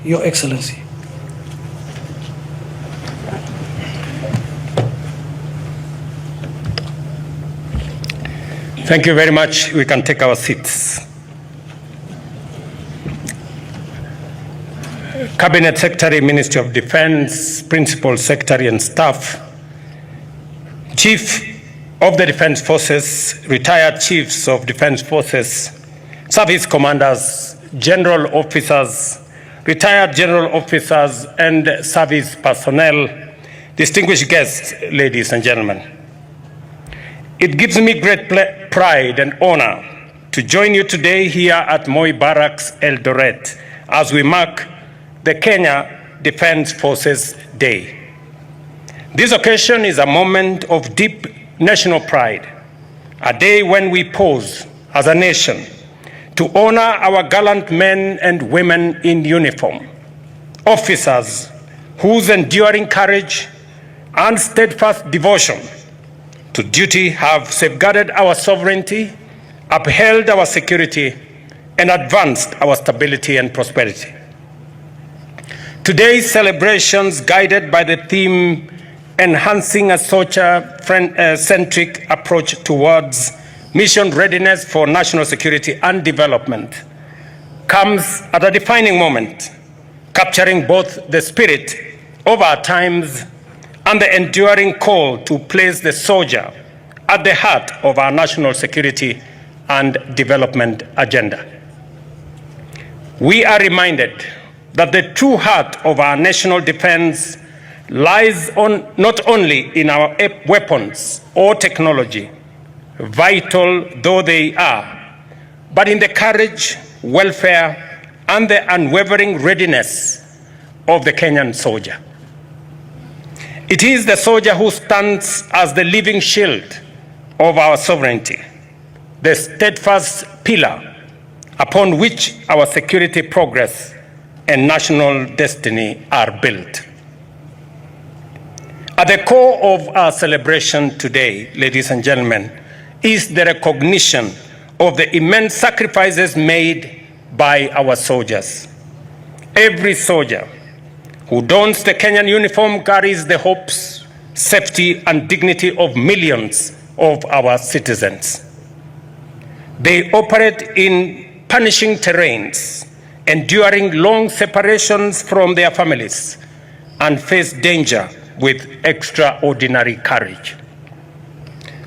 Your Excellency. Thank you very much. We can take our seats. Cabinet Secretary, Ministry of Defense, Principal Secretary and staff, Chief of the Defense Forces, retired Chiefs of Defense Forces, Service Commanders, General Officers, retired General Officers and Service Personnel, distinguished guests, ladies and gentlemen. It gives me great pride and honor to join you today here at Moi Barracks, Eldoret, as we mark the Kenya Defense Forces Day. This occasion is a moment of deep national pride, a day when we pause as a nation to honor our gallant men and women in uniform, officers whose enduring courage and steadfast devotion to duty have safeguarded our sovereignty, upheld our security, and advanced our stability and prosperity. Today's celebrations, guided by the theme enhancing a soldier-centric approach towards mission readiness for national security and development, comes at a defining moment, capturing both the spirit of our times and the enduring call to place the soldier at the heart of our national security and development agenda. We are reminded that the true heart of our national defense lies not only in our weapons or technology, vital though they are, but in the courage, welfare, and the unwavering readiness of the Kenyan soldier. It is the soldier who stands as the living shield of our sovereignty, the steadfast pillar upon which our security progress and national destiny are built. At the core of our celebration today, ladies and gentlemen, is the recognition of the immense sacrifices made by our soldiers. Every soldier who dons the Kenyan uniform carries the hopes, safety, and dignity of millions of our citizens. They operate in punishing terrains, enduring long separations from their families, and face danger with extraordinary courage.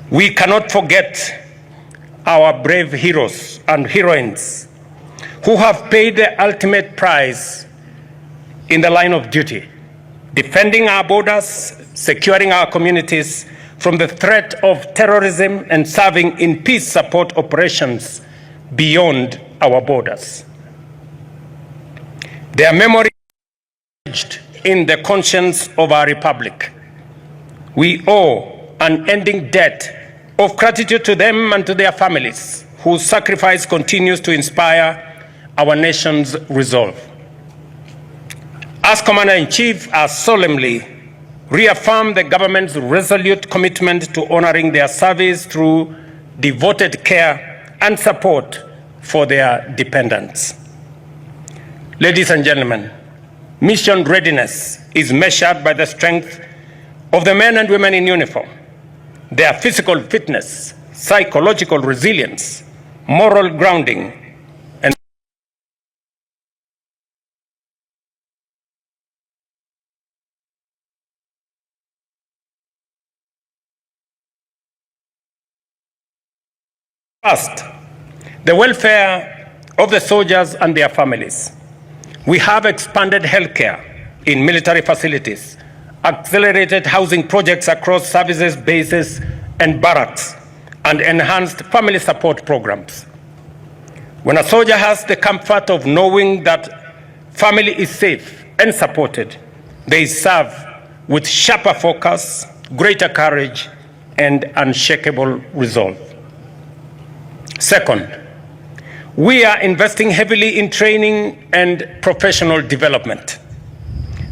We cannot forget our brave heroes and heroines who have paid the ultimate price in the line of duty, defending our borders, securing our communities from the threat of terrorism, and serving in peace support operations beyond our borders. Their memory is etched in the conscience of our republic. We owe an unending debt of gratitude to them and to their families, whose sacrifice continues to inspire our nation's resolve. As Commander-in-Chief, I solemnly reaffirm the government's resolute commitment to honoring their service through devoted care and support for their dependents. Ladies and gentlemen, mission readiness is measured by the strength of the men and women in uniform, their physical fitness, psychological resilience, moral grounding, and first, the welfare of the soldiers and their families. We have expanded healthcare in military facilities, accelerated housing projects across services, bases, and barracks, and enhanced family support programs. When a soldier has the comfort of knowing that family is safe and supported, they serve with sharper focus, greater courage, and unshakable resolve. Second, we are investing heavily in training and professional development.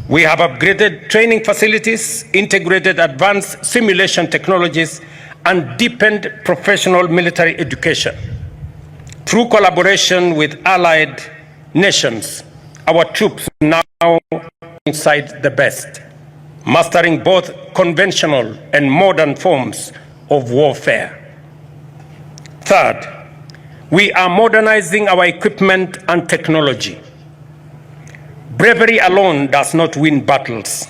We have upgraded training facilities, integrated advanced simulation technologies, and deepened professional military education. Through collaboration with allied nations, our troops now inside the best, mastering both conventional and modern forms of warfare. Third, we are modernizing our equipment and technology. Bravery alone does not win battles.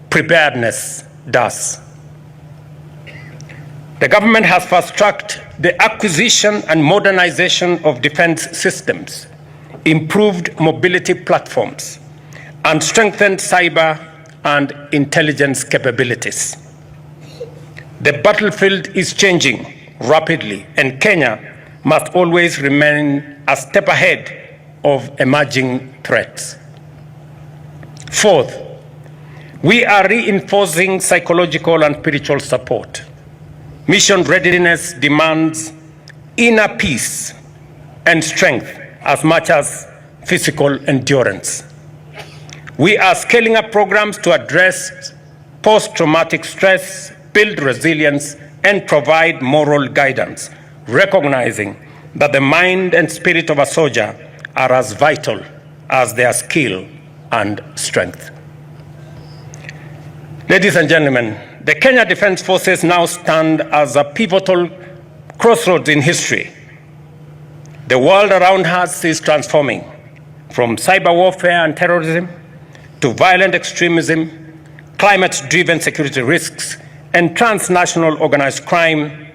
Preparedness does. The government has fast-tracked the acquisition and modernization of defense systems, improved mobility platforms, and strengthened cyber and intelligence capabilities. The battlefield is changing rapidly, and Kenya must always remain a step ahead of emerging threats. Fourth, we are reinforcing psychological and spiritual support. Mission readiness demands inner peace and strength as much as physical endurance. We are scaling up programs to address post-traumatic stress, build resilience, and provide moral guidance, recognizing that the mind and spirit of a soldier are as vital as their skill and strength. Ladies and gentlemen, the Kenya Defense Forces now stand as a pivotal crossroads in history. The world around us is transforming from cyber warfare and terrorism to violent extremism, climate-driven security risks, and transnational organized crime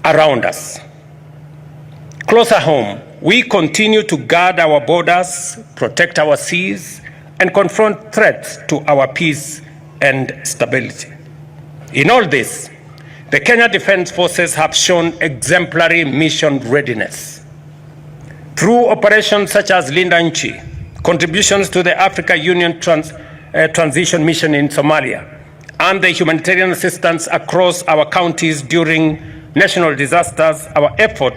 around us. Closer home, we continue to guard our borders, protect our seas, and confront threats to our peace and stability. In all this, the Kenya Defense Forces have shown exemplary mission readiness. Through operations such as Linda Nchi, contributions to the Africa Union Transition Mission in Somalia, and the humanitarian assistance across our counties during national disasters, our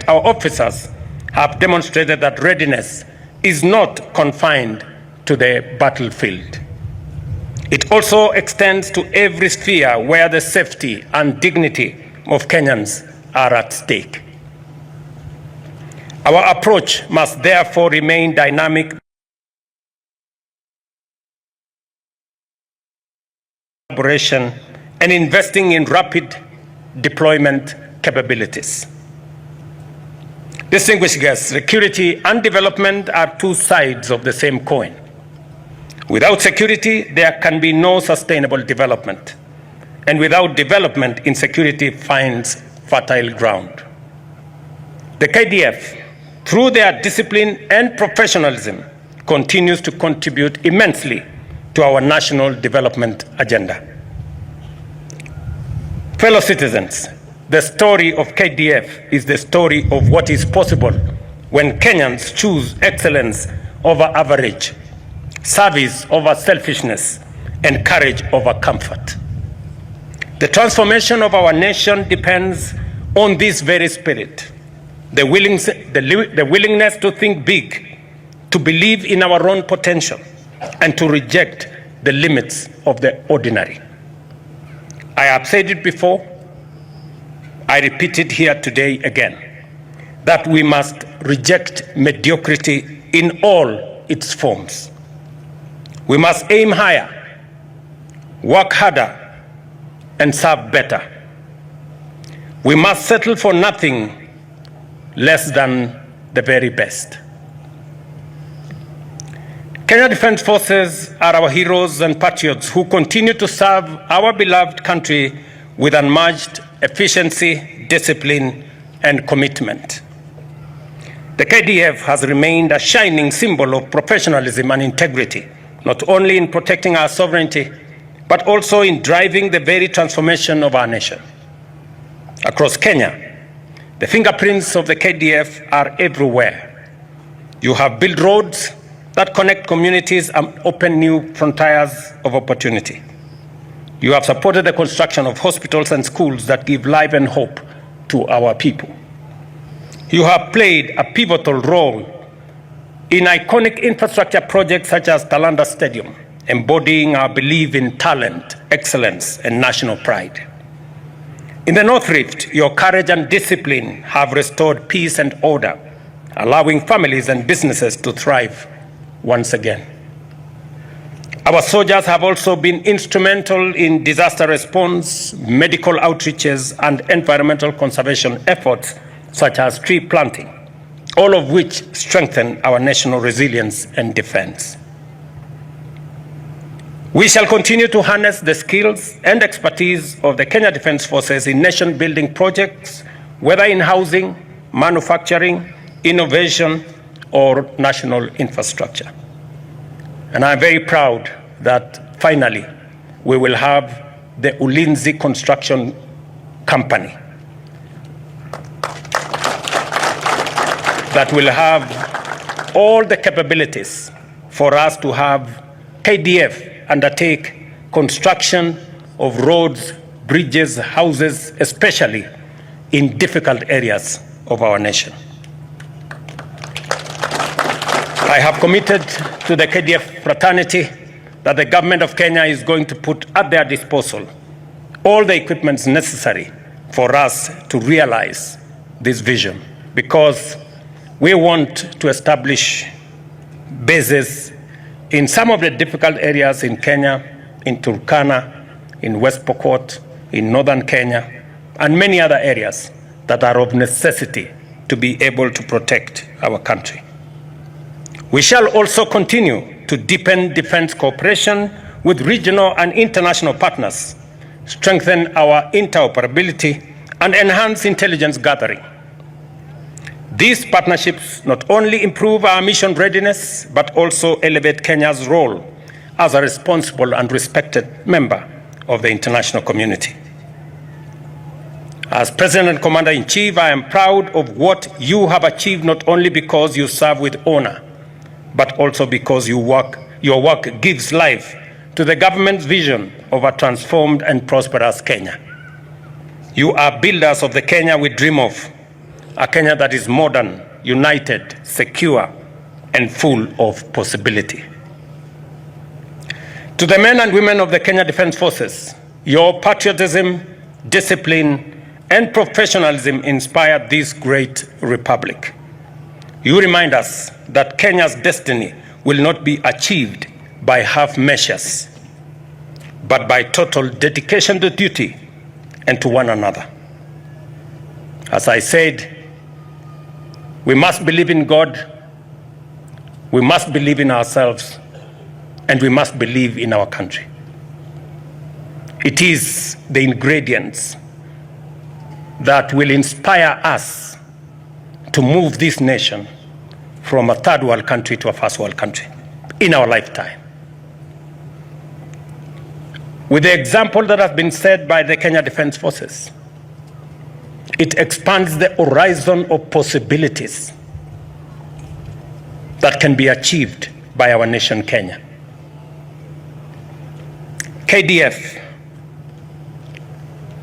officers have demonstrated that readiness is not confined to the battlefield. It also extends to every sphere where the safety and dignity of Kenyans are at stake. Our approach must therefore remain dynamic collaboration and investing in rapid deployment capabilities. Distinguished guests, security and development are two sides of the same coin. Without security, there can be no sustainable development. And without development, insecurity finds fertile ground. The KDF, through their discipline and professionalism, continues to contribute immensely to our national development agenda. Fellow citizens, the story of KDF is the story of what is possible when Kenyans choose excellence over average, service over selfishness, and courage over comfort. The transformation of our nation depends on this very spirit, the willingness to think big, to believe in our own potential, and to reject the limits of the ordinary. I have said it before, I repeat it here today again, that we must reject mediocrity in all its forms. We must aim higher, work harder, and serve better. We must settle for nothing less than the very best. Kenya Defense Forces are our heroes and patriots who continue to serve our beloved country with unmatched efficiency, discipline, and commitment. The KDF has remained a shining symbol of professionalism and integrity, not only in protecting our sovereignty, but also in driving the very transformation of our nation. Across Kenya, the fingerprints of the KDF are everywhere. You have built roads that connect communities and open new frontiers of opportunity. You have supported the construction of hospitals and schools that give life and hope to our people. You have played a pivotal role in iconic infrastructure projects such as Talanda Stadium, embodying our belief in talent, excellence, and national pride. In the North Rift, your courage and discipline have restored peace and order, allowing families and businesses to thrive once again. Our soldiers have also been instrumental in disaster response, medical outreaches, and environmental conservation efforts, such as tree planting, all of which strengthen our national resilience and defense. We shall continue to harness the skills and expertise of the Kenya Defence Forces in nation-building projects, whether in housing, manufacturing, innovation, or national infrastructure. And I'm very proud that finally we will have the Ulinzi Construction Company that will have all the capabilities for us to have KDF undertake construction of roads, bridges, houses, especially in difficult areas of our nation. I have committed to the KDF fraternity that the government of Kenya is going to put at their disposal all the equipment necessary for us to realize this vision, because we want to establish bases in some of the difficult areas in Kenya, in Turkana, in West Pokot, in northern Kenya, and many other areas that are of necessity to be able to protect our country. We shall also continue to deepen defense cooperation with regional and international partners, strengthen our interoperability, and enhance intelligence gathering. These partnerships not only improve our mission readiness, but also elevate Kenya's role as a responsible and respected member of the international community. As President and Commander-in-Chief, I am proud of what you have achieved, not only because you serve with honor, but also because your work gives life to the government's vision of a transformed and prosperous Kenya. You are builders of the Kenya we dream of, a Kenya that is modern, united, secure, and full of possibility. To the men and women of the Kenya Defence Forces, your patriotism, discipline, and professionalism inspired this great republic. You remind us that Kenya's destiny will not be achieved by half measures, but by total dedication to duty and to one another. As I said, we must believe in God, we must believe in ourselves, and we must believe in our country. It is the ingredients that will inspire us to move this nation from a third world country to a first world country in our lifetime. With the example that has been set by the Kenya Defence Forces, it expands the horizon of possibilities that can be achieved by our nation, Kenya. KDF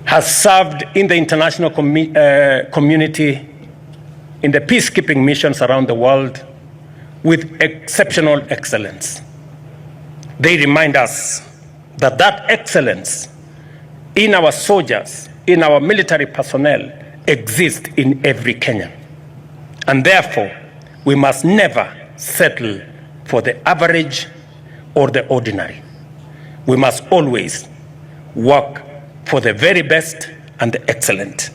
has served in the international community in the peacekeeping missions around the world with exceptional excellence. They remind us that that excellence in our soldiers, in our military personnel, exists in every Kenyan. And therefore, we must never settle for the average or the ordinary. We must always work for the very best and the excellent.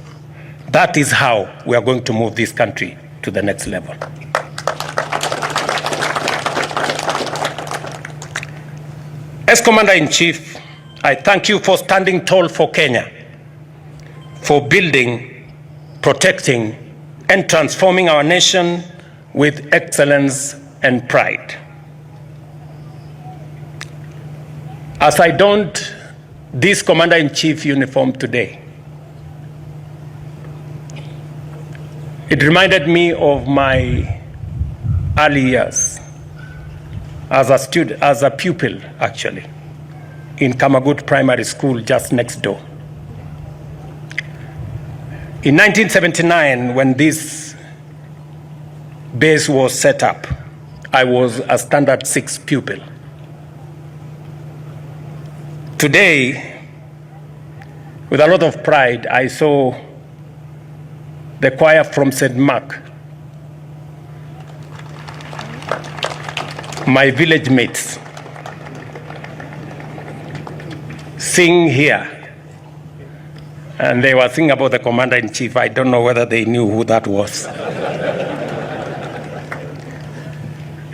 That is how we are going to move this country to the next level. As Commander-in-Chief, I thank you for standing tall for Kenya, for building, protecting, and transforming our nation with excellence and pride. As I donned this Commander-in-Chief uniform today, it reminded me of my early years as a student, as a pupil, actually, in Kamagut Primary School just next door. In 1979, when this base was set up, I was a standard 6 pupil. Today, with a lot of pride, I saw the choir from St. Mark my village mates sing here. And they were singing about the commander-in-chief. I don't know whether they knew who that was.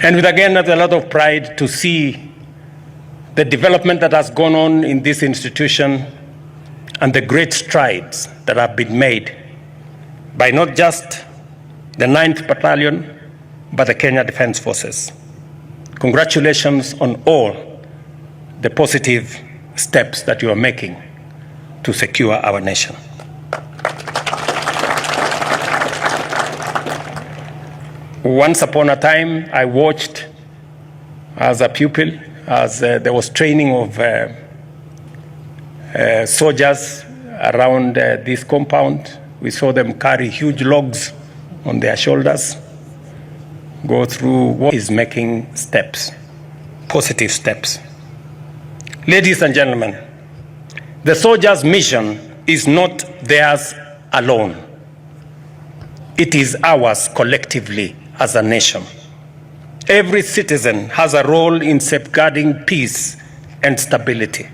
And with again, a lot of pride to see the development that has gone on in this institution and the great strides that have been made by not just the 9th Battalion, but the Kenya Defence Forces. Congratulations on all the positive steps that you are making to secure our nation. Once upon a time, I watched as a pupil, as there was training of soldiers around this compound. We saw them carry huge logs on their shoulders, go through what is making steps, positive steps. Ladies and gentlemen, the soldiers' mission is not theirs alone. It is ours collectively as a nation. Every citizen has a role in safeguarding peace and stability.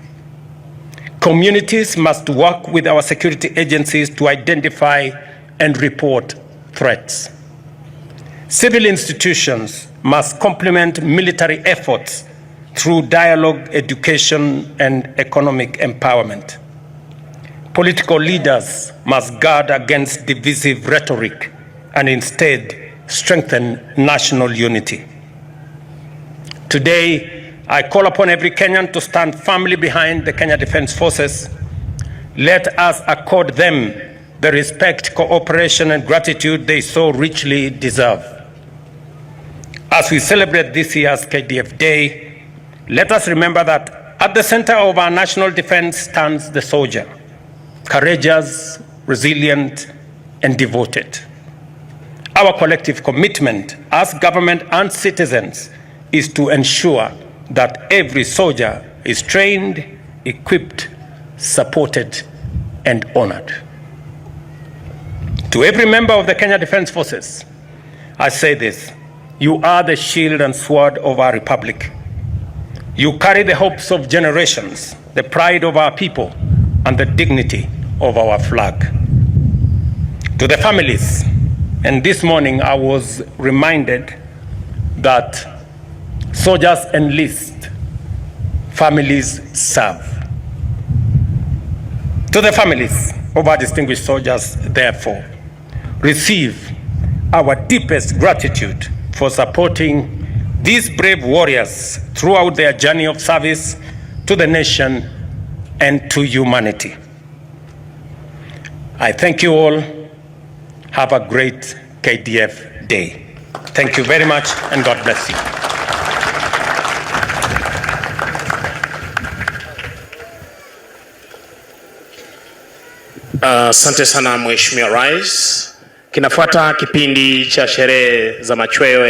Communities must work with our security agencies to identify and report threats. Civil institutions must complement military efforts through dialogue, education, and economic empowerment. Political leaders must guard against divisive rhetoric and instead strengthen national unity. Today, I call upon every Kenyan to stand firmly behind the Kenya Defence Forces. Let us accord them the respect, cooperation, and gratitude they so richly deserve. As we celebrate this year's KDF Day, let us remember that at the center of our national defense stands the soldier, courageous, resilient, and devoted. Our collective commitment as government and citizens is to ensure that every soldier is trained, equipped, supported, and honored. To every member of the Kenya Defence Forces, I say this: you are the shield and sword of our republic. You carry the hopes of generations, the pride of our people, and the dignity of our flag. To the families, and this morning I was reminded that soldiers enlist, families serve. To the families of our distinguished soldiers, therefore, receive our deepest gratitude for supporting these brave warriors throughout their journey of service to the nation and to humanity. I thank you all. Have a great KDF Day. Thank you very much, and God bless you. Asante sana Mheshimiwa Rais. Kinafuata kipindi cha sherehe za machweo ya